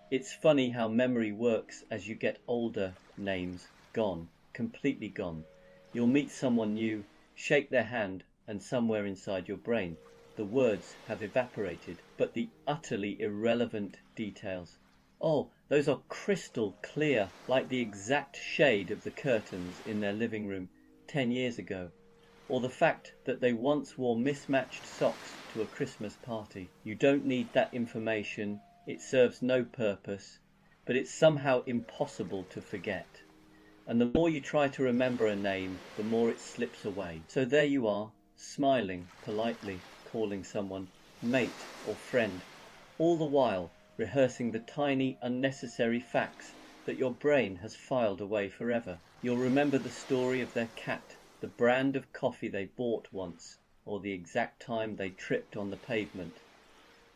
It's funny how memory works as you get older. Names gone, completely gone. You'll meet someone new, shake their hand, and somewhere inside your brain the words have evaporated, but the utterly irrelevant details. Oh, those are crystal clear, like the exact shade of the curtains in their living room 10 years ago, or the fact that they once wore mismatched socks to a Christmas party. You don't need that information, it serves no purpose, but it's somehow impossible to forget. And the more you try to remember a name, the more it slips away. So there you are, smiling, politely calling someone mate or friend, all the while rehearsing the tiny, unnecessary facts that your brain has filed away forever. You'll remember the story of their cat, the brand of coffee they bought once, or the exact time they tripped on the pavement.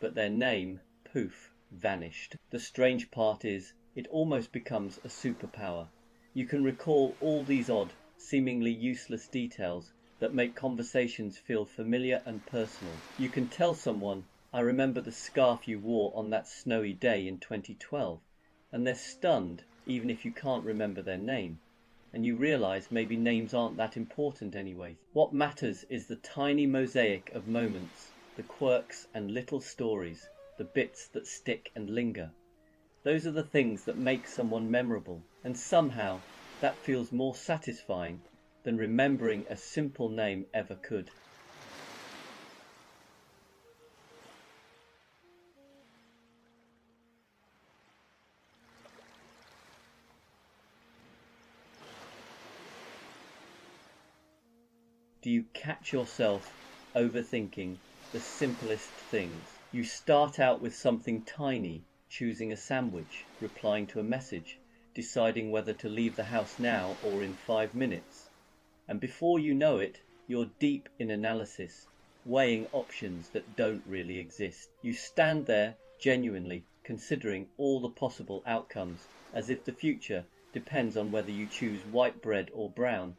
But their name, poof, vanished. The strange part is, it almost becomes a superpower. You can recall all these odd, seemingly useless details that make conversations feel familiar and personal. You can tell someone, I remember the scarf you wore on that snowy day in 2012, and they're stunned even if you can't remember their name. And you realize maybe names aren't that important anyway. What matters is the tiny mosaic of moments, the quirks and little stories, the bits that stick and linger. Those are the things that make someone memorable, and somehow that feels more satisfying than remembering a simple name ever could. Do you catch yourself overthinking the simplest things? You start out with something tiny, choosing a sandwich, replying to a message, deciding whether to leave the house now or in 5 minutes. And before you know it, you're deep in analysis, weighing options that don't really exist. You stand there genuinely considering all the possible outcomes, as if the future depends on whether you choose white bread or brown.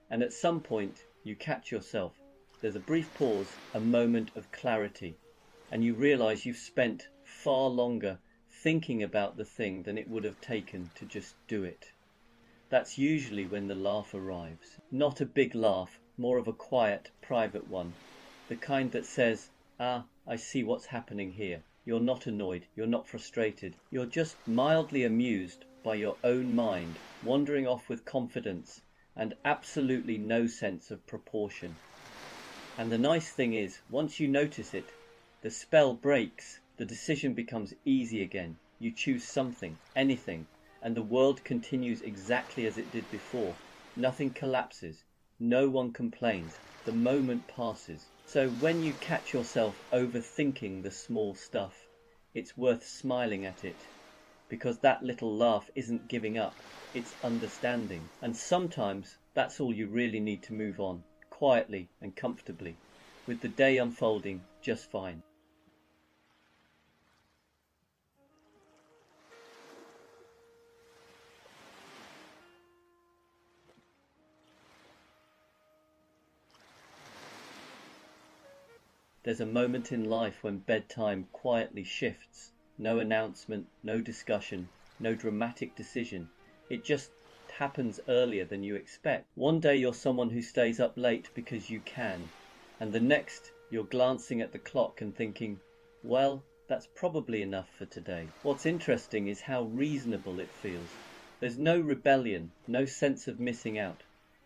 And at some point, you catch yourself. There's a brief pause, a moment of clarity, and you realize you've spent far longer thinking about the thing than it would have taken to just do it. That's usually when the laugh arrives. Not a big laugh, more of a quiet, private one. The kind that says, I see what's happening here. You're not annoyed, you're not frustrated. You're just mildly amused by your own mind, wandering off with confidence and absolutely no sense of proportion. And the nice thing is, once you notice it, the spell breaks, the decision becomes easy again. You choose something, anything, and the world continues exactly as it did before. Nothing collapses, no one complains, the moment passes. So when you catch yourself overthinking the small stuff, it's worth smiling at it, because that little laugh isn't giving up, it's understanding. And sometimes that's all you really need to move on, quietly and comfortably, with the day unfolding just fine. There's a moment in life when bedtime quietly shifts. No announcement, no discussion, no dramatic decision. It just happens earlier than you expect. One day you're someone who stays up late because you can, and the next you're glancing at the clock and thinking, well, that's probably enough for today. What's interesting is how reasonable it feels. There's no rebellion, no sense of missing out.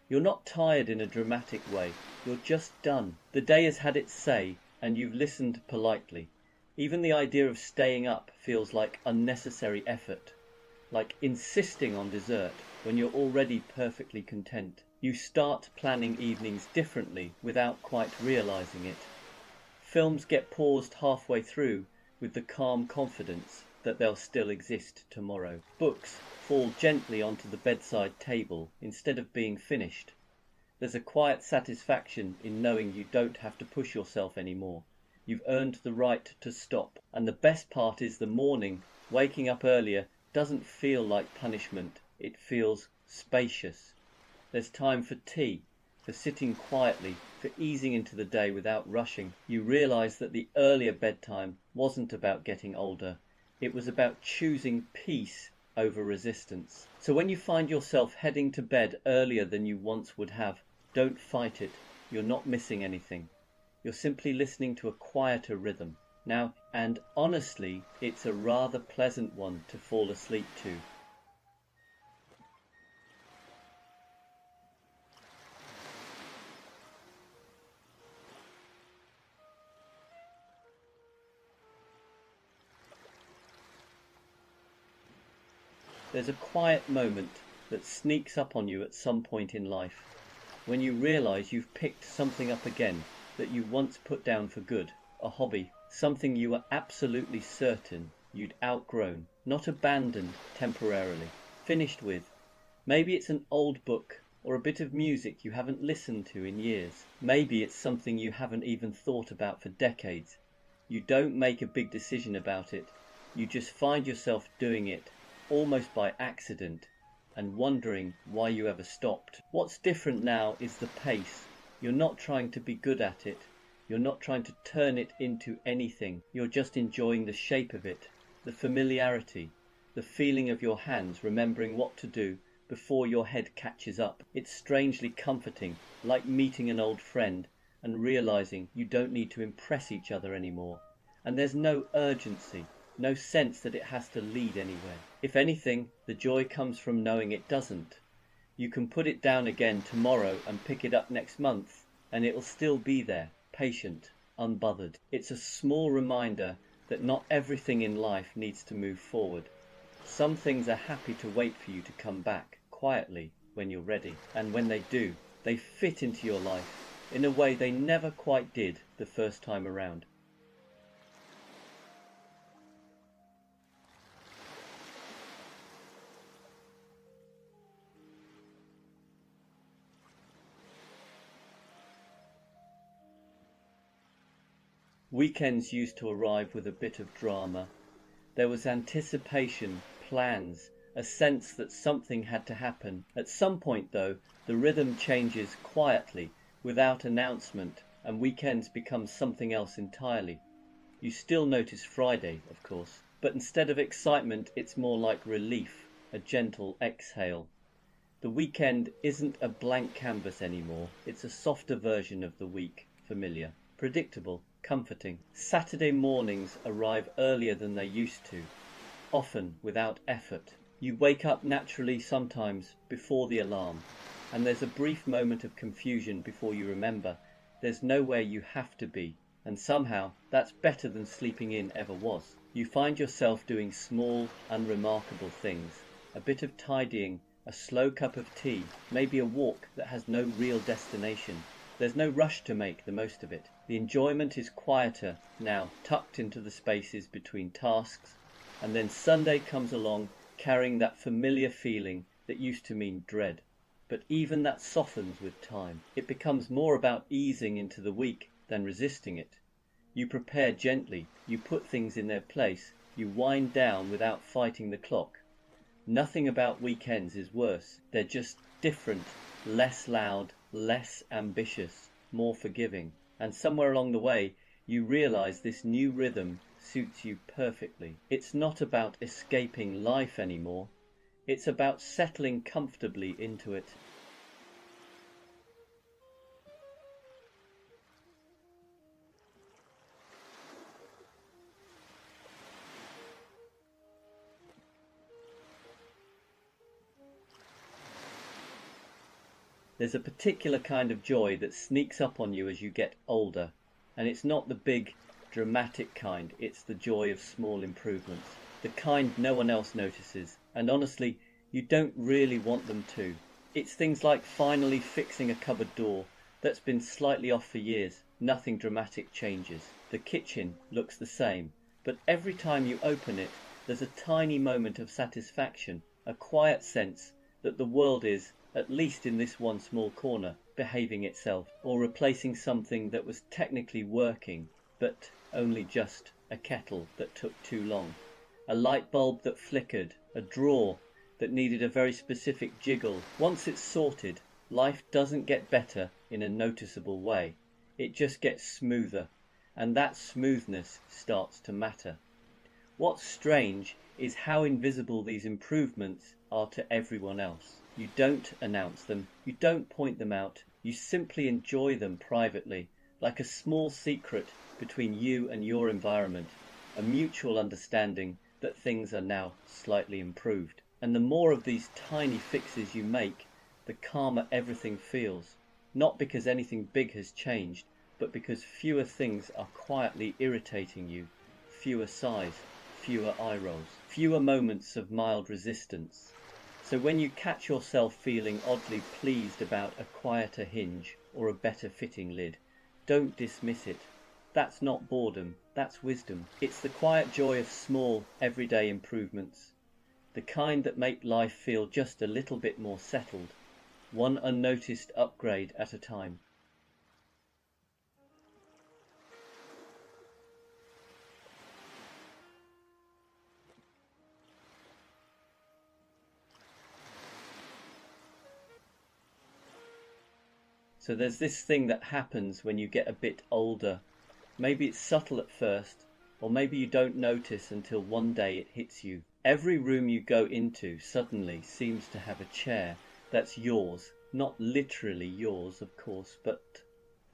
You're not tired in a dramatic way, you're just done. The day has had its say, and you've listened politely. Even the idea of staying up feels like unnecessary effort, like insisting on dessert when you're already perfectly content. You start planning evenings differently without quite realizing it. Films get paused halfway through with the calm confidence that they'll still exist tomorrow. Books fall gently onto the bedside table instead of being finished. There's a quiet satisfaction in knowing you don't have to push yourself anymore. You've earned the right to stop. And the best part is the morning, waking up earlier, doesn't feel like punishment. It feels spacious. There's time for tea, for sitting quietly, for easing into the day without rushing. You realize that the earlier bedtime wasn't about getting older. It was about choosing peace over resistance. So when you find yourself heading to bed earlier than you once would have, don't fight it. You're not missing anything. You're simply listening to a quieter rhythm. Now, and honestly, it's a rather pleasant one to fall asleep to. There's a quiet moment that sneaks up on you at some point in life, when you realize you've picked something up again that you once put down for good, a hobby, something you were absolutely certain you'd outgrown, not abandoned temporarily, finished with. Maybe it's an old book or a bit of music you haven't listened to in years. Maybe it's something you haven't even thought about for decades. You don't make a big decision about it. You just find yourself doing it, almost by accident, and wondering why you ever stopped. What's different now is the pace. You're not trying to be good at it. You're not trying to turn it into anything. You're just enjoying the shape of it, the familiarity, the feeling of your hands remembering what to do before your head catches up. It's strangely comforting, like meeting an old friend and realizing you don't need to impress each other anymore. And there's no urgency, no sense that it has to lead anywhere. If anything, the joy comes from knowing it doesn't. You can put it down again tomorrow and pick it up next month, and it'll still be there, patient, unbothered. It's a small reminder that not everything in life needs to move forward. Some things are happy to wait for you to come back, quietly, when you're ready. And when they do, they fit into your life in a way they never quite did the first time around. Weekends used to arrive with a bit of drama. There was anticipation, plans, a sense that something had to happen. At some point, though, the rhythm changes quietly, without announcement, and weekends become something else entirely. You still notice Friday, of course, but instead of excitement, it's more like relief, a gentle exhale. The weekend isn't a blank canvas anymore. It's a softer version of the week, familiar, predictable, comforting. Saturday mornings arrive earlier than they used to, often without effort. You wake up naturally sometimes before the alarm, and there's a brief moment of confusion before you remember there's nowhere you have to be, and somehow that's better than sleeping in ever was. You find yourself doing small, unremarkable things, a bit of tidying, a slow cup of tea, maybe a walk that has no real destination. There's no rush to make the most of it. The enjoyment is quieter now, tucked into the spaces between tasks, and then Sunday comes along carrying that familiar feeling that used to mean dread. But even that softens with time. It becomes more about easing into the week than resisting it. You prepare gently, you put things in their place, you wind down without fighting the clock. Nothing about weekends is worse. They're just different, less loud, less ambitious, more forgiving. And somewhere along the way, you realize this new rhythm suits you perfectly. It's not about escaping life anymore. It's about settling comfortably into it. There's a particular kind of joy that sneaks up on you as you get older, and it's not the big, dramatic kind. It's the joy of small improvements, the kind no one else notices, and honestly, you don't really want them to. It's things like finally fixing a cupboard door that's been slightly off for years. Nothing dramatic changes. The kitchen looks the same, but every time you open it, there's a tiny moment of satisfaction, a quiet sense that the world is, at least in this one small corner, behaving itself, or replacing something that was technically working, but only just a kettle that took too long, a light bulb that flickered, a drawer that needed a very specific jiggle. Once it's sorted, life doesn't get better in a noticeable way. It just gets smoother, and that smoothness starts to matter. What's strange is how invisible these improvements are to everyone else. You don't announce them, you don't point them out, you simply enjoy them privately, like a small secret between you and your environment, a mutual understanding that things are now slightly improved. And the more of these tiny fixes you make, the calmer everything feels, not because anything big has changed, but because fewer things are quietly irritating you, fewer sighs, fewer eye rolls, fewer moments of mild resistance. So when you catch yourself feeling oddly pleased about a quieter hinge or a better fitting lid, don't dismiss it. That's not boredom, that's wisdom. It's the quiet joy of small, everyday improvements, the kind that make life feel just a little bit more settled, one unnoticed upgrade at a time. So there's this thing that happens when you get a bit older. Maybe it's subtle at first, or maybe you don't notice until one day it hits you. Every room you go into suddenly seems to have a chair that's yours, not literally yours, of course, but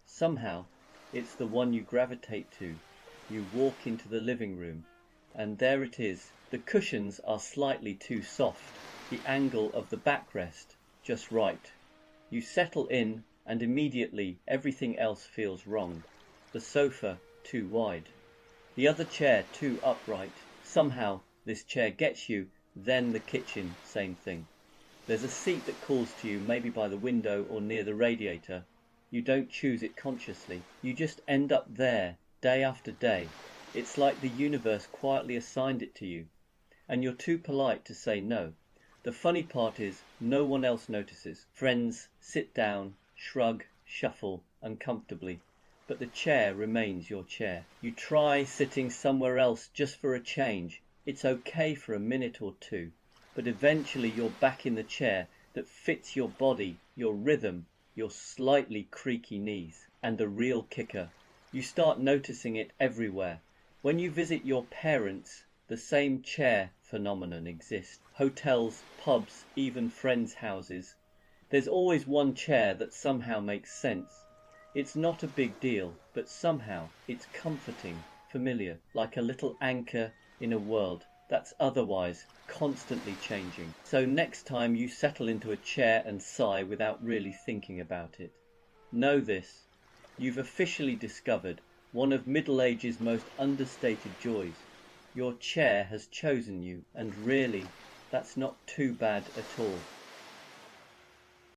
somehow it's the one you gravitate to. You walk into the living room, and there it is. The cushions are slightly too soft, the angle of the backrest just right. You settle in, and immediately everything else feels wrong. The sofa too wide, the other chair too upright. Somehow this chair gets you, then the kitchen, same thing. There's a seat that calls to you, maybe by the window or near the radiator. You don't choose it consciously, you just end up there, day after day. It's like the universe quietly assigned it to you, and you're too polite to say no. The funny part is, no one else notices. Friends sit down, shrug, shuffle uncomfortably, but the chair remains your chair. You try sitting somewhere else just for a change. It's okay for a minute or two, but eventually you're back in the chair that fits your body, your rhythm, your slightly creaky knees. And the real kicker, you start noticing it everywhere. When you visit your parents, the same chair phenomenon exists. Hotels, pubs, even friends' houses. There's always one chair that somehow makes sense. It's not a big deal, but somehow it's comforting, familiar, like a little anchor in a world that's otherwise constantly changing. So next time you settle into a chair and sigh without really thinking about it, know this: you've officially discovered one of middle age's most understated joys. Your chair has chosen you, and really, that's not too bad at all.